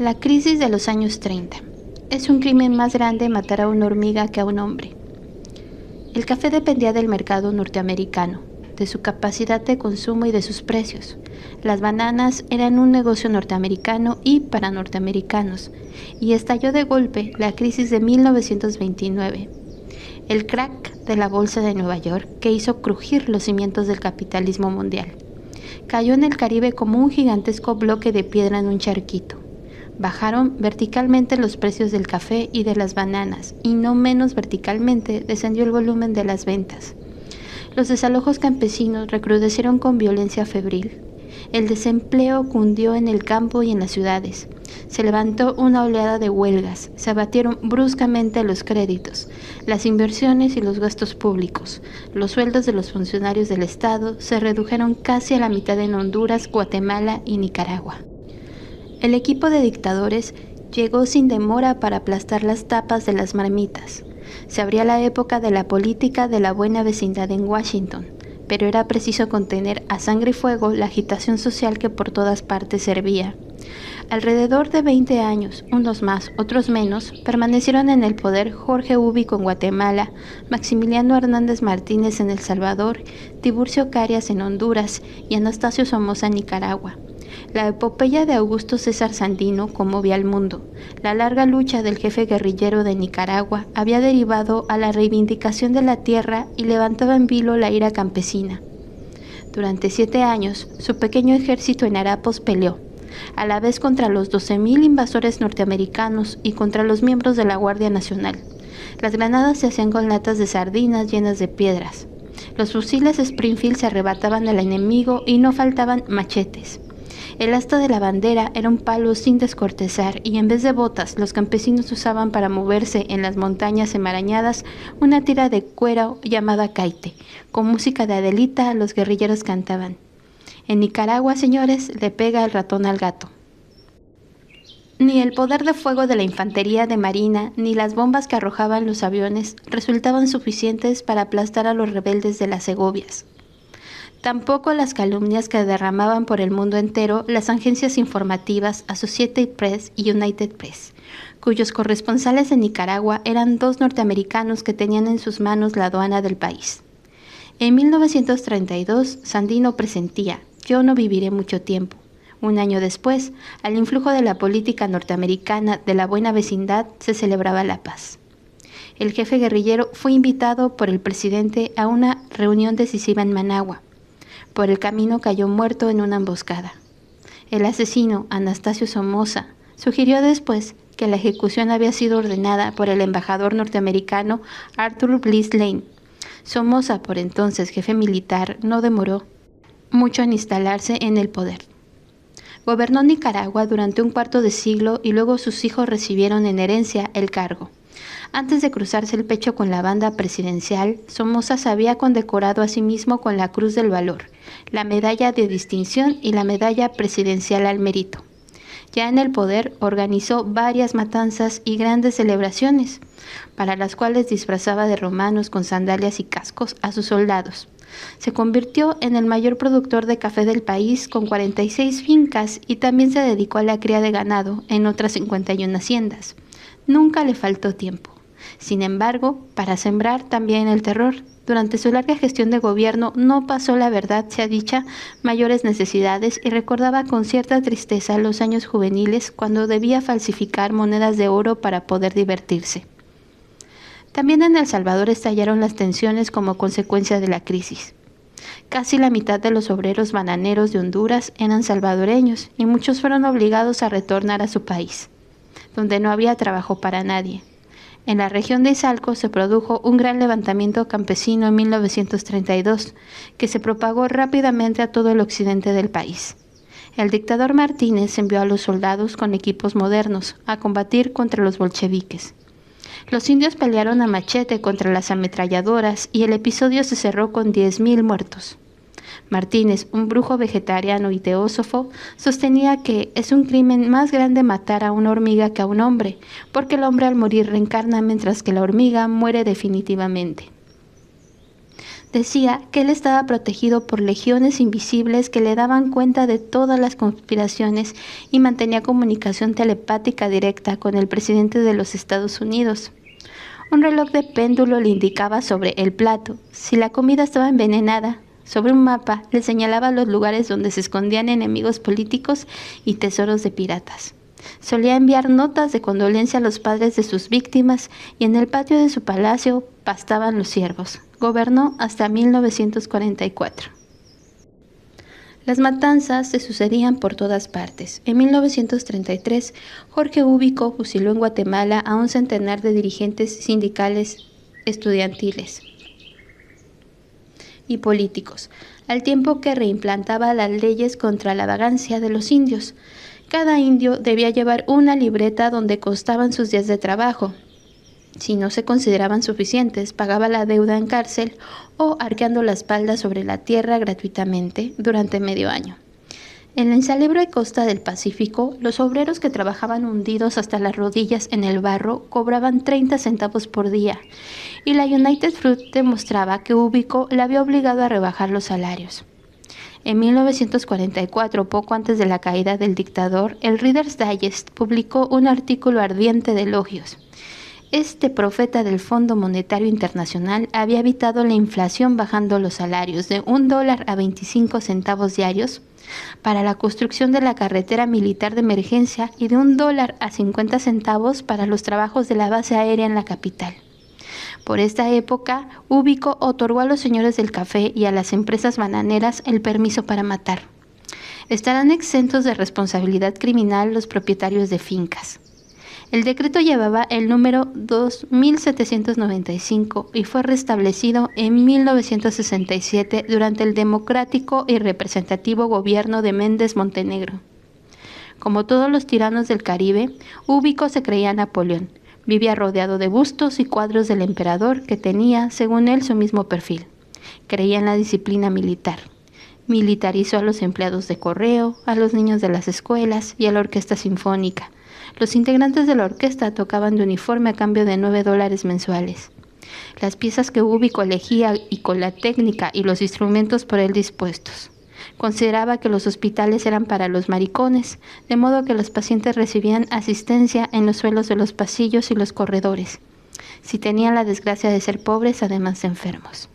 La crisis de los años 30. Es un crimen más grande matar a una hormiga que a un hombre. El café dependía del mercado norteamericano, de su capacidad de consumo y de sus precios. Las bananas eran un negocio norteamericano y para norteamericanos, y estalló de golpe la crisis de 1929, el crack de la bolsa de Nueva York que hizo crujir los cimientos del capitalismo mundial. Cayó en el Caribe como un gigantesco bloque de piedra en un charquito. Bajaron verticalmente los precios del café y de las bananas, y no menos verticalmente descendió el volumen de las ventas. Los desalojos campesinos recrudecieron con violencia febril. El desempleo cundió en el campo y en las ciudades. Se levantó una oleada de huelgas, se abatieron bruscamente los créditos, las inversiones y los gastos públicos. Los sueldos de los funcionarios del Estado se redujeron casi a la mitad en Honduras, Guatemala y Nicaragua. El equipo de dictadores llegó sin demora para aplastar las tapas de las marmitas. Se abría la época de la política de la buena vecindad en Washington, pero era preciso contener a sangre y fuego la agitación social que por todas partes servía. Alrededor de 20 años, unos más, otros menos, permanecieron en el poder Jorge Ubico en Guatemala, Maximiliano Hernández Martínez en El Salvador, Tiburcio Carías en Honduras y Anastasio Somoza en Nicaragua. La epopeya de Augusto César Sandino conmovía al mundo. La larga lucha del jefe guerrillero de Nicaragua había derivado a la reivindicación de la tierra y levantaba en vilo la ira campesina. Durante 7 años, su pequeño ejército en Harapos peleó, a la vez contra los 12,000 invasores norteamericanos y contra los miembros de la Guardia Nacional. Las granadas se hacían con latas de sardinas llenas de piedras. Los fusiles Springfield se arrebataban al enemigo y no faltaban machetes. El asta de la bandera era un palo sin descortezar y en vez de botas los campesinos usaban para moverse en las montañas enmarañadas una tira de cuero llamada caite. Con música de Adelita los guerrilleros cantaban: en Nicaragua, señores, le pega el ratón al gato. Ni el poder de fuego de la infantería de marina ni las bombas que arrojaban los aviones resultaban suficientes para aplastar a los rebeldes de las Segovias. Tampoco las calumnias que derramaban por el mundo entero las agencias informativas Associated Press y United Press, cuyos corresponsales en Nicaragua eran 2 norteamericanos que tenían en sus manos la aduana del país. En 1932, Sandino presentía: yo no viviré mucho tiempo. Un año después, al influjo de la política norteamericana de la buena vecindad, se celebraba la paz. El jefe guerrillero fue invitado por el presidente a una reunión decisiva en Managua. Por el camino cayó muerto en una emboscada. El asesino, Anastasio Somoza, sugirió después que la ejecución había sido ordenada por el embajador norteamericano Arthur Bliss Lane. Somoza, por entonces jefe militar, no demoró mucho en instalarse en el poder. Gobernó Nicaragua durante un cuarto de siglo y luego sus hijos recibieron en herencia el cargo. Antes de cruzarse el pecho con la banda presidencial, Somoza se había condecorado a sí mismo con la Cruz del Valor, la Medalla de Distinción y la Medalla Presidencial al Mérito. Ya en el poder, organizó varias matanzas y grandes celebraciones, para las cuales disfrazaba de romanos con sandalias y cascos a sus soldados. Se convirtió en el mayor productor de café del país con 46 fincas y también se dedicó a la cría de ganado en otras 51 haciendas. Nunca le faltó tiempo. Sin embargo, para sembrar también el terror. Durante su larga gestión de gobierno no pasó, la verdad sea dicha, mayores necesidades y recordaba con cierta tristeza los años juveniles cuando debía falsificar monedas de oro para poder divertirse. También en El Salvador estallaron las tensiones como consecuencia de la crisis. Casi la mitad de los obreros bananeros de Honduras eran salvadoreños y muchos fueron obligados a retornar a su país, donde no había trabajo para nadie. En la región de Izalco se produjo un gran levantamiento campesino en 1932, que se propagó rápidamente a todo el occidente del país. El dictador Martínez envió a los soldados con equipos modernos a combatir contra los bolcheviques. Los indios pelearon a machete contra las ametralladoras y el episodio se cerró con 10,000 muertos. Martínez, un brujo vegetariano y teósofo, sostenía que es un crimen más grande matar a una hormiga que a un hombre, porque el hombre al morir reencarna mientras que la hormiga muere definitivamente. Decía que él estaba protegido por legiones invisibles que le daban cuenta de todas las conspiraciones y mantenía comunicación telepática directa con el presidente de los Estados Unidos. Un reloj de péndulo le indicaba sobre el plato si la comida estaba envenenada. Sobre un mapa le señalaba los lugares donde se escondían enemigos políticos y tesoros de piratas. Solía enviar notas de condolencia a los padres de sus víctimas y en el patio de su palacio pastaban los ciervos. Gobernó hasta 1944. Las matanzas se sucedían por todas partes. En 1933, Jorge Ubico fusiló en Guatemala a un centenar de dirigentes sindicales, estudiantiles y políticos, al tiempo que reimplantaba las leyes contra la vagancia de los indios. Cada indio debía llevar una libreta donde constaban sus días de trabajo. Si no se consideraban suficientes, pagaba la deuda en cárcel o arqueando la espalda sobre la tierra gratuitamente durante medio año. En la insalubre costa del Pacífico, los obreros que trabajaban hundidos hasta las rodillas en el barro cobraban 30 centavos por día, y la United Fruit demostraba que Ubico le había obligado a rebajar los salarios. En 1944, poco antes de la caída del dictador, el Reader's Digest publicó un artículo ardiente de elogios. Este profeta del Fondo Monetario Internacional había evitado la inflación bajando los salarios de $1 a 25 centavos diarios para la construcción de la carretera militar de emergencia y de $1 a 50 centavos para los trabajos de la base aérea en la capital. Por esta época, Ubico otorgó a los señores del café y a las empresas bananeras el permiso para matar. Estarán exentos de responsabilidad criminal los propietarios de fincas. El decreto llevaba el número 2795 y fue restablecido en 1967 durante el democrático y representativo gobierno de Méndez Montenegro. Como todos los tiranos del Caribe, Ubico se creía Napoleón. Vivía rodeado de bustos y cuadros del emperador que tenía, según él, su mismo perfil. Creía en la disciplina militar. Militarizó a los empleados de correo, a los niños de las escuelas y a la orquesta sinfónica. Los integrantes de la orquesta tocaban de uniforme a cambio de $9 mensuales. Las piezas que Ubico elegía y con la técnica y los instrumentos por él dispuestos. Consideraba que los hospitales eran para los maricones, de modo que los pacientes recibían asistencia en los suelos de los pasillos y los corredores, si tenían la desgracia de ser pobres además de enfermos.